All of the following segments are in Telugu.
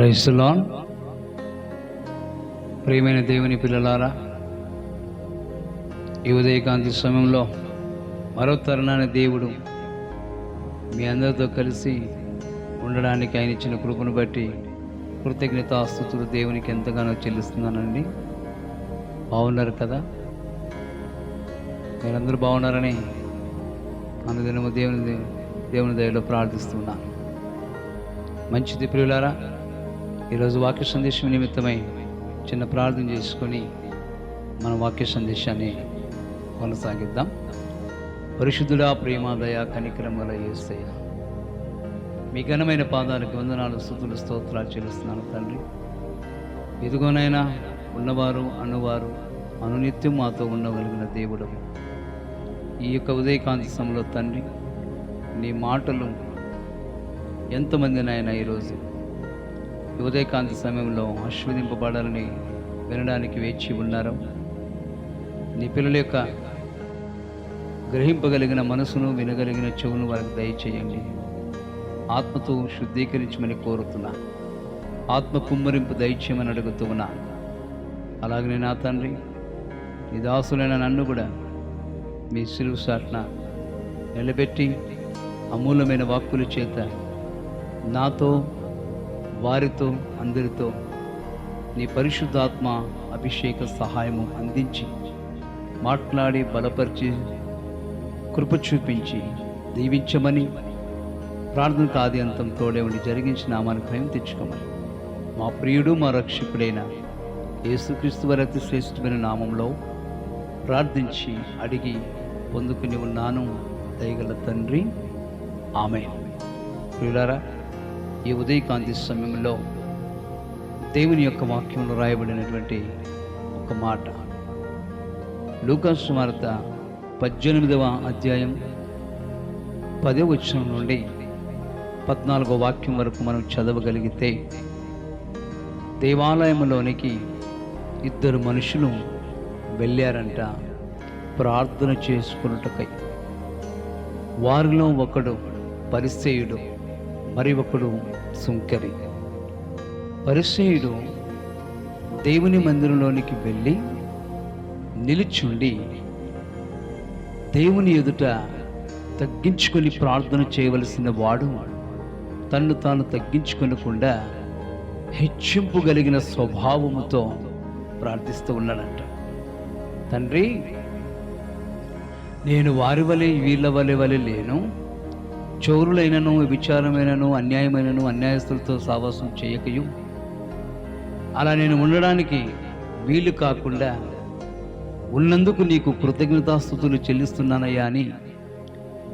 Praise the lord. ప్రియమైన దేవుని పిల్లలారా, ఈ ఉదయకాంతి సమయంలో మరో తరుణాన్ని దేవుడు మీ అందరితో కలిసి ఉండడానికి ఆయన ఇచ్చిన కృపను బట్టి కృతజ్ఞతాస్తుతులు దేవునికి ఎంతగానో చెల్లిస్తున్నానండి. బాగున్నారు కదా? మీరందరూ బాగున్నారని అనుదినము దేవుని దయలో ప్రార్థిస్తున్నాను. మంచిది ప్రియులారా, ఈరోజు వాక్య సందేశం నిమిత్తమై చిన్న ప్రార్థన చేసుకొని మన వాక్య సందేశాన్ని కొనసాగిద్దాం. పరిశుద్ధుడా, ప్రేమ, దయ, కనికరం గల యేసయ్య, మీ ఘనమైన పాదాలకు వందనాలు, స్తుతులు, స్తోత్రాలు చెల్లిస్తున్నాను తండ్రి. ఇదిగోనైనా ఉన్నవారు అనువారు అనునిత్యం మాతో ఉండగలిగిన దేవుడు, ఈ యొక్క ఉదయకాంతి సమయంలో తండ్రి నీ మాటలు ఎంతమందినైనా ఈరోజు ఉదయకాంతి సమయంలో ఆశీర్వదింపబడాలని వినడానికి వేచి ఉన్నారు. నీ పిల్లల యొక్క గ్రహింపగలిగిన మనసును, వినగలిగిన చెవును వారికి దయచేయండి. ఆత్మతో శుద్ధీకరించమని కోరుతున్నా, ఆత్మ కుమ్మరింపు దయచేయమని అడుగుతూ ఉన్నా. అలాగనే నా తండ్రి, నీ దాసులైన నన్ను కూడా మీ సిలువ సాటున నిలబెట్టి అమూల్యమైన వాక్కుల చేత నాతో, వారితో, అందరితో నీ పరిశుద్ధాత్మ అభిషేక సహాయము అందించి మాట్లాడి బలపరిచి కృప చూపించి దీవించమని ప్రార్థనకు ఆది అంతం తోడే ఉండి జరిగించిన నామానికి భయం తెచ్చుకోమని మా ప్రియుడు, మా రక్షకుడైన యేసుక్రీస్తు వారి అతి శ్రేష్టమైన నామంలో ప్రార్థించి అడిగి పొందుకుని ఉన్నాను, దయగల తండ్రి, ఆమేన్. ప్రియులారా, ఈ ఉదయకాంతి సమయంలో దేవుని యొక్క వాక్యంలో రాయబడినటువంటి ఒక మాట లూకాసు సువార్త 18వ అధ్యాయం 10వ వచనం నుండి 14వ వాక్యం వరకు మనం చదవగలిగితే, దేవాలయంలోనికి 2 మనుషులు వెళ్ళారంట ప్రార్థన చేసుకున్నటకై. వారిలో ఒకడు పరిసయ్యుడు, మరి ఒకడు సుంకరి. పరిసయ్యుడు దేవుని మందిరంలోనికి వెళ్ళి నిలుచుండి దేవుని ఎదుట తగ్గించుకొని ప్రార్థన చేయవలసిన వాడు తన్ను తాను తగ్గించుకొనకుండా హెచ్చింపు కలిగిన స్వభావముతో ప్రార్థిస్తూ ఉన్నాడంట. తండ్రి, నేను వారి వలె వీళ్ళ వలె లేను, చోరులైనను, విచారమైనను, అన్యాయమైనను, అన్యాయస్తులతో సావాసం చేయకయు, అలా నేను ఉండడానికి వీలు కాకుండా ఉన్నందుకు నీకు కృతజ్ఞతాస్తుతులు చెల్లిస్తున్నానయ్యా అని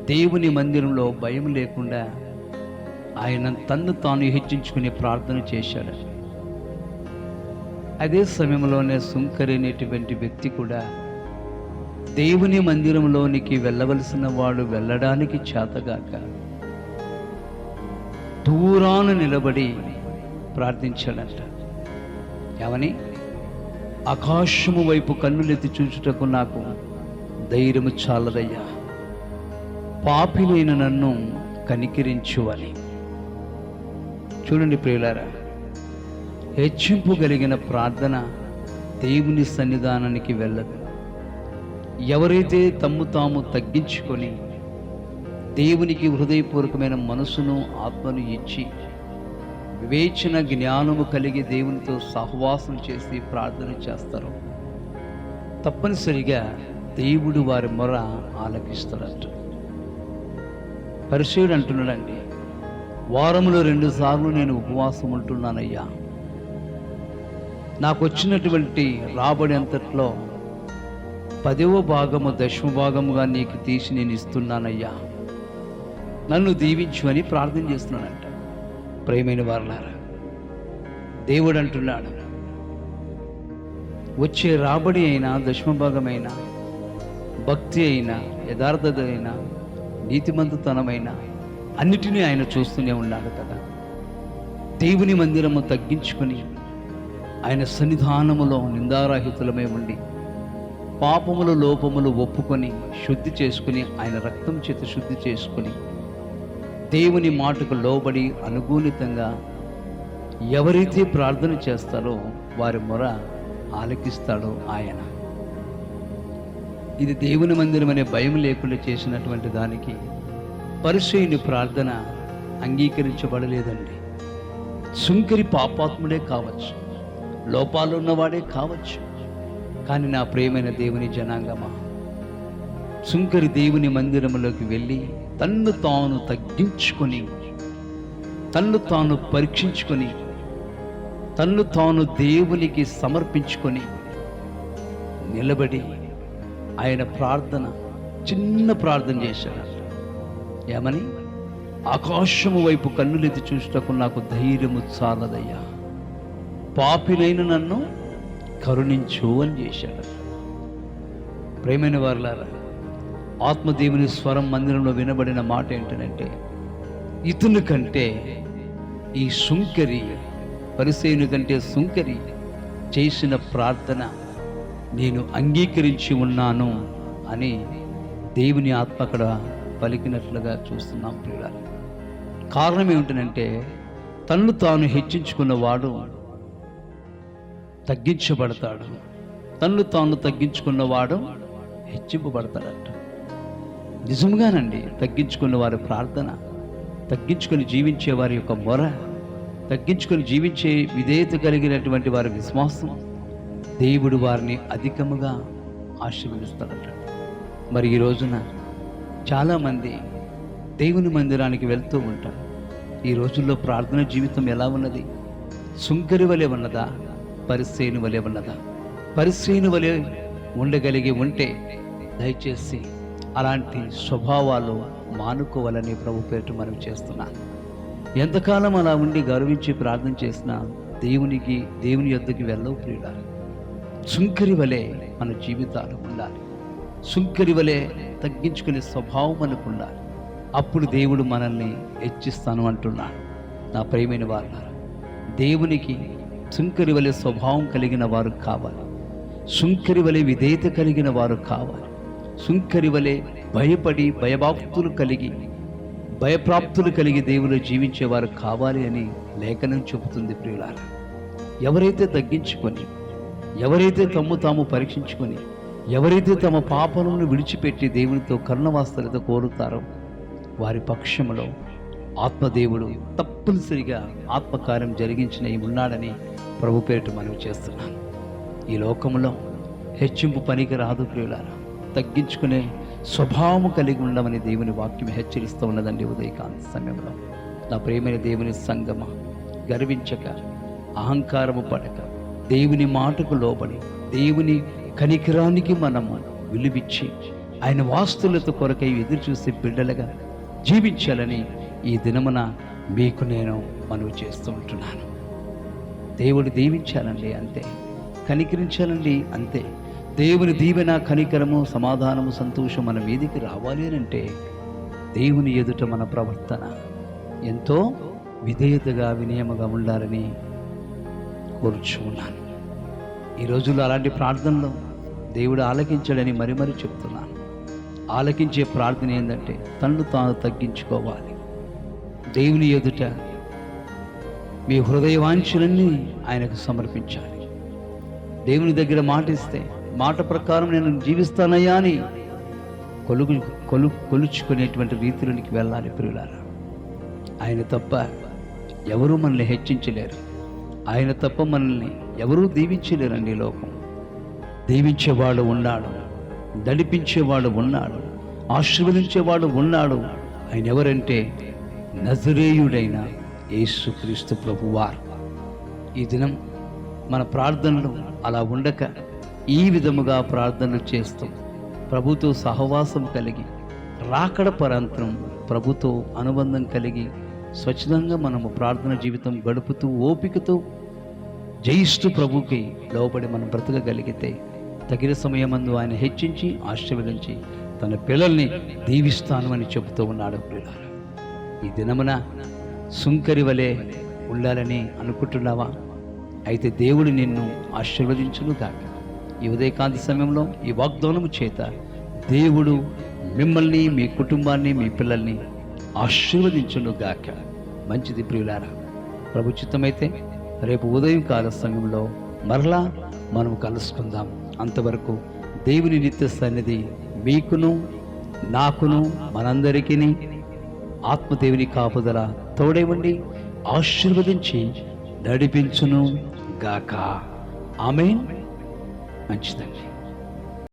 దేవుని మందిరంలో భయం లేకుండా ఆయన తన్ను తాను హెచ్చించుకునే ప్రార్థన చేశాడు. అదే సమయంలోనే సుంకరి అనేటువంటి వ్యక్తి కూడా దేవుని మందిరంలోనికి వెళ్ళవలసిన వాడు వెళ్ళడానికి చేతగాక దూరాన నిలబడి ప్రార్థించాడంట. ఏమని? ఆకాశము వైపు కన్నులెత్తి చూచుటకు నాకు ధైర్యము చాలదయ్యా, పాపినైన నన్ను కనికరించు అని. చూడండి ప్రియులారా, హెచ్చింపు కలిగిన ప్రార్థన దేవుని సన్నిధానానికి వెళ్ళదు. ఎవరైతే తమ్ము తాము తగ్గించుకొని దేవునికి హృదయపూర్వకమైన మనసును, ఆత్మను ఇచ్చి వివేచన జ్ఞానము కలిగి దేవునితో సహవాసం చేసి ప్రార్థన చేస్తారో తప్పనిసరిగా దేవుడు వారి మొర ఆలకిస్తాడట. పరిసయ్యుడు అంటున్నాడండి, వారములో 2 సార్లు నేను ఉపవాసం ఉంటున్నానయ్యా, నాకు వచ్చినటువంటి రాబడి అంతట్లో 10వ భాగము, 10వ భాగముగా నీకు తీసి నేను ఇస్తున్నానయ్యా, నన్ను దీవించు అని ప్రార్థన చేస్తున్నానంట. ప్రియమైన వారలారా, దేవుడు అంటున్నాడు, వచ్చే రాబడి అయినా, 10వ భాగమైన, భక్తి అయినా, యథార్థత అయినా, నీతిమంతతనమైన అన్నిటినీ ఆయన చూస్తూనే ఉన్నాడు కదా. దేవుని మందిరము తగ్గించుకొని ఆయన సన్నిధానములో నిందారహితులమై ఉండి పాపములు, లోపములు ఒప్పుకొని శుద్ధి చేసుకుని ఆయన రక్తం చేత శుద్ధి చేసుకుని దేవుని మాటకు లోబడి అనుకూలితంగా ఎవరైతే ప్రార్థన చేస్తారో వారి మొర ఆలకిస్తాడో ఆయన. ఇది దేవుని మందిరం అనే భయం లేకుండా చేసినటువంటి దానికి పరిసయ్యుని ప్రార్థన అంగీకరించబడలేదండి. సుంకరి పాపాత్ముడే కావచ్చు, లోపాలు ఉన్నవాడే కావచ్చు, కానీ నా ప్రియమైన దేవుని జనాంగమా, సుంకరి దేవుని మందిరంలోకి వెళ్ళి తన్ను తాను తగ్గించుకొని, తన్ను తాను పరీక్షించుకొని, తన్ను తాను దేవునికి సమర్పించుకొని నిలబడి ఆయన ప్రార్థన, చిన్న ప్రార్థన చేశాడు. ఏమని? ఆకాశము వైపు కన్నులెత్తి చూసుటకు నాకు ధైర్యము చాలదయ్యా, పాపినైన నన్ను కరుణించు అని చేశాడు. ప్రేమైన వారులారా, ఆత్మదేవుని స్వరం మందిరంలో వినబడిన మాట ఏంటంటే, ఇతని కంటే ఈ సుంకరి, పరిసయ్యుని కంటే సుంకరి చేసిన ప్రార్థన నేను అంగీకరించి ఉన్నాను అని దేవుని ఆత్మ అక్కడ పలికినట్లుగా చూస్తున్నాం ప్రియులారా. కారణం ఏమిటంటే, తన్ను తాను హెచ్చించుకున్నవాడు తగ్గించబడతాడు, తన్ను తాను తగ్గించుకున్నవాడు హెచ్చింపబడతాడట. నిజంగానండి, తగ్గించుకున్న వారి ప్రార్థన, తగ్గించుకొని జీవించే వారి యొక్క మొర, తగ్గించుకొని జీవించే విధేయత కలిగినటువంటి వారి విశ్వాసం, దేవుడు వారిని అధికముగా ఆశీర్వదిస్తాడట. మరి ఈ రోజున చాలామంది దేవుని మందిరానికి వెళ్తూ ఉంటారు. ఈ రోజుల్లో ప్రార్థన జీవితం ఎలా ఉన్నది? సుంకరి వలె ఉన్నదా? పరిసయ్యుని వలె ఉన్నదా? పరిసయ్యుని వలె ఉండగలిగి ఉంటే దయచేసి అలాంటి స్వభావాలు మానుకోవాలని ప్రభు పేరిట మనం చేస్తున్నాం. ఎంతకాలం అలా ఉండి గౌరవించి ప్రార్థన చేసినా దేవుని యొద్దకు వెళ్ళవు ప్రియులారా. సుంకరి వలె మన జీవితాలు ఉండాలి. సుంకరి వలె తగ్గించుకునే స్వభావం మనకు ఉండాలి. అప్పుడు దేవుడు మనల్ని హెచ్చిస్తాను అంటున్నాడు. నా ప్రియమైన వారులారా, దేవునికి సుంకరి వలె స్వభావం కలిగిన వారు కావాలి. సుంకరి వలె విధేయత కలిగిన వారు కావాలి. సుంకరి వలె భయపడి భయప్రాప్తులు కలిగి దేవుడు జీవించేవారు కావాలి అని లేఖనం చెబుతుంది ప్రియులారా. ఎవరైతే తగ్గించుకొని, ఎవరైతే తమ్ము తాము పరీక్షించుకొని, ఎవరైతే తమ పాపలను విడిచిపెట్టి దేవునితో కరుణవాస్తలత కోరుతారో వారి పక్షంలో ఆత్మదేవుడు తప్పనిసరిగా ఆత్మకార్యం జరిగించిన ఉన్నాడని ప్రభు పేరిట మనవి చేస్తున్నాను. ఈ లోకంలో హెచ్చింపు పనికి రాదు ప్రియులారా. తగ్గించుకునే స్వభావము కలిగి ఉండమని దేవుని వాక్యం హెచ్చరిస్తూ ఉన్నదండి. ఉదయకాంతి సమయంలో నా ప్రియమైన దేవుని సంగమ, గర్వించక, అహంకారము పడక, దేవుని మాటకు లోబడి, దేవుని కనికరానికి మనము విలువిచ్చి ఆయన వాస్తులత కొరకై ఎదురు చూసే బిడ్డలుగా జీవించాలని ఈ దినమున మీకు నేను మనవి చేస్తూ ఉంటున్నాను. దేవుడు దీవించాలండి అంతే, కనికరించాలండి అంతే. దేవుని దీవెన, కనికరము, సమాధానము, సంతోషం మన మీదికి రావాలి అంటే దేవుని ఎదుట మన ప్రవర్తన ఎంతో విధేయతగా, వినయముగా ఉండాలని కోరుచున్నాను. ఈ రోజుల్లో అలాంటి ప్రార్థనలో దేవుడు ఆలకించాడని మరి చెప్తున్నాను. ఆలకించే ప్రార్థన ఏంటంటే తన్ను తాను తగ్గించుకోవాలి. దేవుని ఎదుట మీ హృదయ వాంఛలన్నీ ఆయనకు సమర్పించాలి. దేవుని దగ్గర మాట ఇస్తే, మాట ప్రకారం నేను జీవిస్తానయ్యా అని కొలుచుకునేటువంటి రీతిలోనికి వెళ్ళాలి ప్రియులారా. ఆయన తప్ప ఎవరూ మనల్ని హెచ్చించలేరు. ఆయన తప్ప మనల్ని ఎవరూ దీవించలేరండి. లోకం దీవించేవాడు ఉన్నాడు, నడిపించేవాడు ఉన్నాడు, ఆశీర్వదించేవాడు ఉన్నాడు. ఆయన ఎవరంటే నజరేయుడైన యేసుక్రీస్తు ప్రభువారు. ఈ దినం మన ప్రార్థనలు అలా ఉండక ఈ విధముగా ప్రార్థనలు చేస్తూ ప్రభుతో సహవాసం కలిగి, రాకడ పరంతరం ప్రభుతో అనుబంధం కలిగి స్వచ్ఛందంగా మనము ప్రార్థన జీవితం గడుపుతూ ఓపికతో జయిస్తూ ప్రభుకి లోబడి మనం బ్రతకగలిగితే తగిన సమయమందు ఆయన హెచ్చించి ఆశీర్వదించి తన పిల్లల్ని దీవిస్తాను అని చెబుతూ ఉన్నాడు ప్రియులారా. ఈ దినమున సుంకరి వలె ఉండాలని అనుకుంటున్నావా? అయితే దేవుడు నిన్ను ఆశీర్వదించును గాక. ఈ ఉదయకాంతి సమయంలో ఈ వాగ్దానము చేత దేవుడు మిమ్మల్ని, మీ కుటుంబాన్ని, మీ పిల్లల్ని ఆశీర్వదించును గాక. మంచిది ప్రియులారా. ప్రభు చిత్తమైతే రేపు ఉదయం కాల సమయంలో మరలా మనం కలుసుకుందాం. అంతవరకు దేవుని నిత్య సన్నిధి మీకును నాకును మనందరికీ ఆత్మదేవుని కాపుదల తోడై ఉండి ఆశీర్వదించి నడిపించును గాక. ఆమేన్. మంచిదండి.